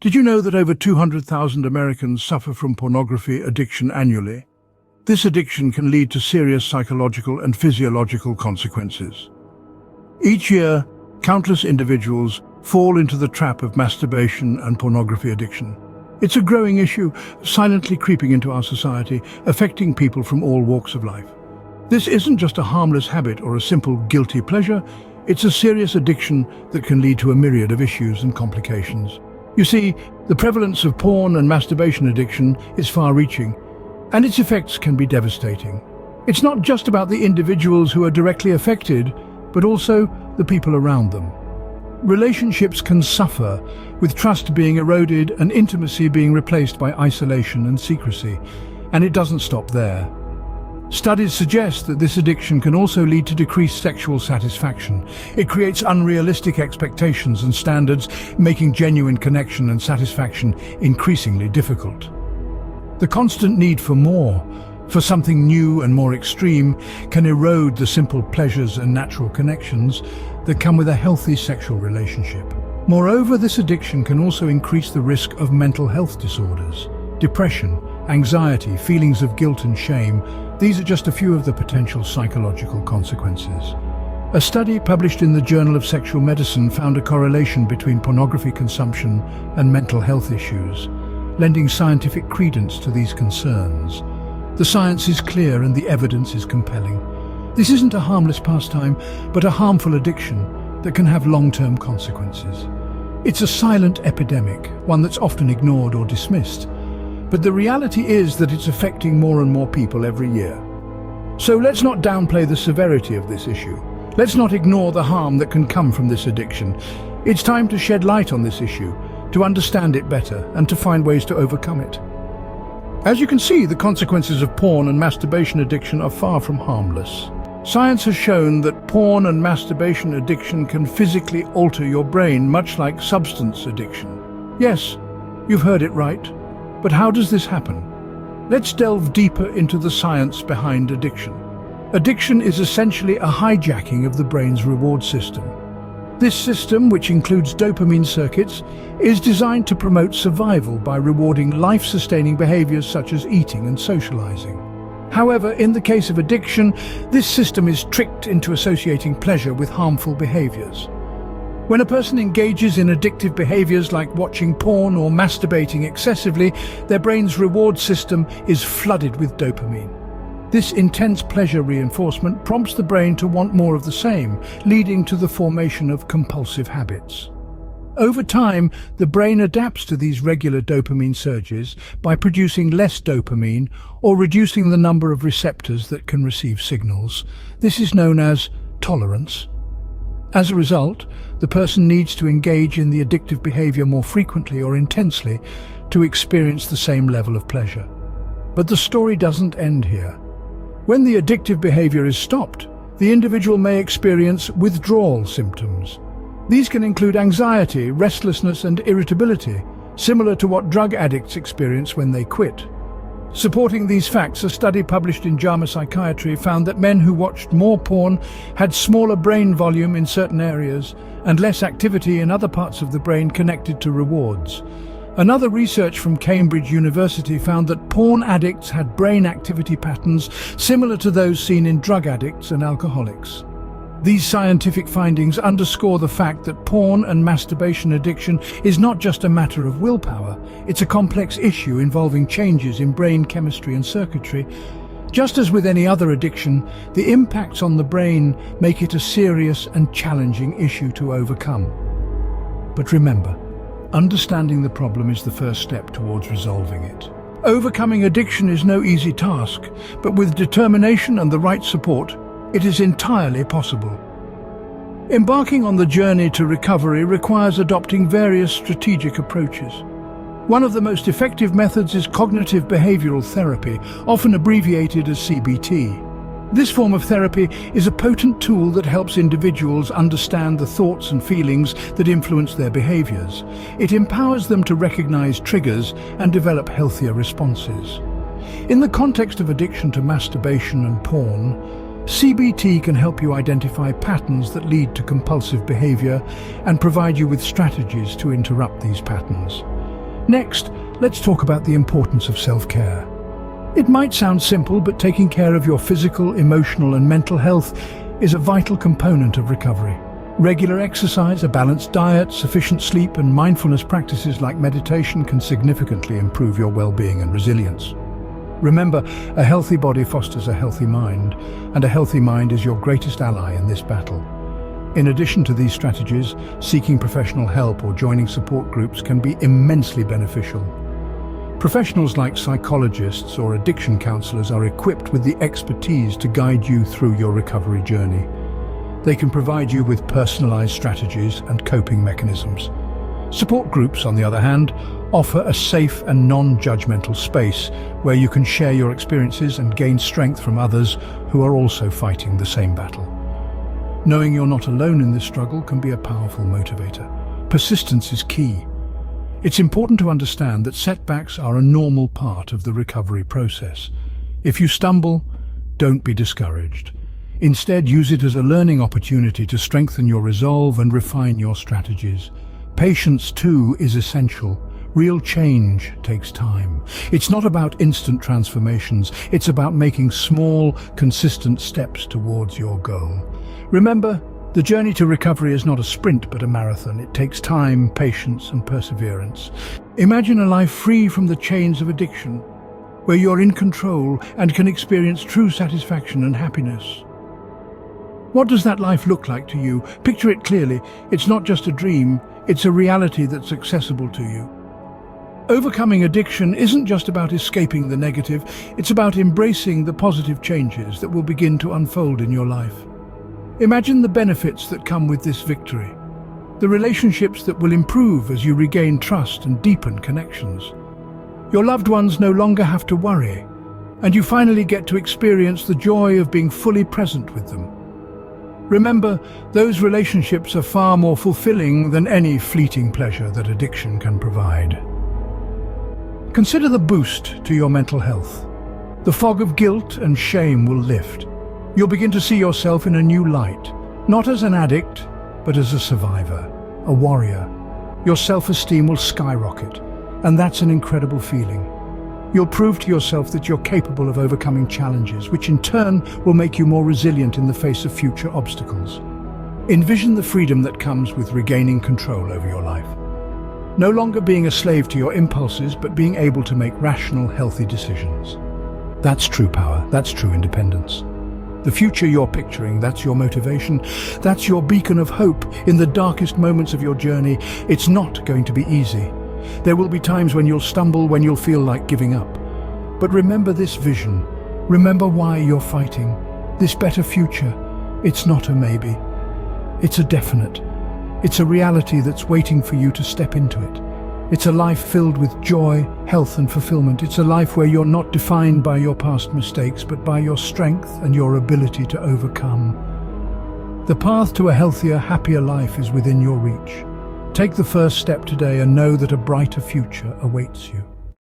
Did you know that over 200,000 Americans suffer from pornography addiction annually? This addiction can lead to serious psychological and physiological consequences. Each year, countless individuals fall into the trap of masturbation and pornography addiction. It's a growing issue, silently creeping into our society, affecting people from all walks of life. This isn't just a harmless habit or a simple guilty pleasure, it's a serious addiction that can lead to a myriad of issues and complications. You see, the prevalence of porn and masturbation addiction is far-reaching, and its effects can be devastating. It's not just about the individuals who are directly affected, but also the people around them. Relationships can suffer, with trust being eroded and intimacy being replaced by isolation and secrecy, and it doesn't stop there. Studies suggest that this addiction can also lead to decreased sexual satisfaction. It creates unrealistic expectations and standards, making genuine connection and satisfaction increasingly difficult. The constant need for more, for something new and more extreme, can erode the simple pleasures and natural connections that come with a healthy sexual relationship. Moreover, this addiction can also increase the risk of mental health disorders, depression, anxiety, feelings of guilt and shame. These are just a few of the potential psychological consequences. A study published in the Journal of Sexual Medicine found a correlation between pornography consumption and mental health issues, lending scientific credence to these concerns. The science is clear and the evidence is compelling. This isn't a harmless pastime, but a harmful addiction that can have long-term consequences. It's a silent epidemic, one that's often ignored or dismissed. But the reality is that it's affecting more and more people every year. So let's not downplay the severity of this issue. Let's not ignore the harm that can come from this addiction. It's time to shed light on this issue, to understand it better, and to find ways to overcome it. As you can see, the consequences of porn and masturbation addiction are far from harmless. Science has shown that porn and masturbation addiction can physically alter your brain, much like substance addiction. Yes, you've heard it right. But how does this happen? Let's delve deeper into the science behind addiction. Addiction is essentially a hijacking of the brain's reward system. This system, which includes dopamine circuits, is designed to promote survival by rewarding life-sustaining behaviors such as eating and socializing. However, in the case of addiction, this system is tricked into associating pleasure with harmful behaviors. When a person engages in addictive behaviors like watching porn or masturbating excessively, their brain's reward system is flooded with dopamine. This intense pleasure reinforcement prompts the brain to want more of the same, leading to the formation of compulsive habits. Over time, the brain adapts to these regular dopamine surges by producing less dopamine or reducing the number of receptors that can receive signals. This is known as tolerance. As a result, the person needs to engage in the addictive behavior more frequently or intensely to experience the same level of pleasure. But the story doesn't end here. When the addictive behavior is stopped, the individual may experience withdrawal symptoms. These can include anxiety, restlessness, and irritability, similar to what drug addicts experience when they quit. Supporting these facts, a study published in JAMA Psychiatry found that men who watched more porn had smaller brain volume in certain areas and less activity in other parts of the brain connected to rewards. Another research from Cambridge University found that porn addicts had brain activity patterns similar to those seen in drug addicts and alcoholics. These scientific findings underscore the fact that porn and masturbation addiction is not just a matter of willpower, it's a complex issue involving changes in brain chemistry and circuitry. Just as with any other addiction, the impacts on the brain make it a serious and challenging issue to overcome. But remember, understanding the problem is the first step towards resolving it. Overcoming addiction is no easy task, but with determination and the right support, it is entirely possible. Embarking on the journey to recovery requires adopting various strategic approaches. One of the most effective methods is cognitive behavioral therapy, often abbreviated as CBT. This form of therapy is a potent tool that helps individuals understand the thoughts and feelings that influence their behaviors. It empowers them to recognize triggers and develop healthier responses. In the context of addiction to masturbation and porn, CBT can help you identify patterns that lead to compulsive behavior and provide you with strategies to interrupt these patterns. Next, let's talk about the importance of self-care. It might sound simple, but taking care of your physical, emotional, and mental health is a vital component of recovery. Regular exercise, a balanced diet, sufficient sleep, and mindfulness practices like meditation can significantly improve your well-being and resilience. Remember, a healthy body fosters a healthy mind, and a healthy mind is your greatest ally in this battle. In addition to these strategies, seeking professional help or joining support groups can be immensely beneficial. Professionals like psychologists or addiction counselors are equipped with the expertise to guide you through your recovery journey. They can provide you with personalized strategies and coping mechanisms. Support groups, on the other hand, offer a safe and non-judgmental space where you can share your experiences and gain strength from others who are also fighting the same battle. Knowing you're not alone in this struggle can be a powerful motivator. Persistence is key. It's important to understand that setbacks are a normal part of the recovery process. If you stumble, don't be discouraged. Instead, use it as a learning opportunity to strengthen your resolve and refine your strategies. Patience, too, is essential. Real change takes time. It's not about instant transformations. It's about making small, consistent steps towards your goal. Remember, the journey to recovery is not a sprint but a marathon. It takes time, patience, and perseverance. Imagine a life free from the chains of addiction, where you're in control and can experience true satisfaction and happiness. What does that life look like to you? Picture it clearly. It's not just a dream, it's a reality that's accessible to you. Overcoming addiction isn't just about escaping the negative, it's about embracing the positive changes that will begin to unfold in your life. Imagine the benefits that come with this victory, the relationships that will improve as you regain trust and deepen connections. Your loved ones no longer have to worry, and you finally get to experience the joy of being fully present with them. Remember, those relationships are far more fulfilling than any fleeting pleasure that addiction can provide. Consider the boost to your mental health. The fog of guilt and shame will lift. You'll begin to see yourself in a new light, not as an addict, but as a survivor, a warrior. Your self-esteem will skyrocket, and that's an incredible feeling. You'll prove to yourself that you're capable of overcoming challenges, which in turn will make you more resilient in the face of future obstacles. Envision the freedom that comes with regaining control over your life. No longer being a slave to your impulses, but being able to make rational, healthy decisions. That's true power, that's true independence. The future you're picturing, that's your motivation, that's your beacon of hope in the darkest moments of your journey. It's not going to be easy. There will be times when you'll stumble, when you'll feel like giving up. But remember this vision. Remember why you're fighting. This better future, it's not a maybe. It's a definite. It's a reality that's waiting for you to step into it. It's a life filled with joy, health, and fulfillment. It's a life where you're not defined by your past mistakes, but by your strength and your ability to overcome. The path to a healthier, happier life is within your reach. Take the first step today and know that a brighter future awaits you.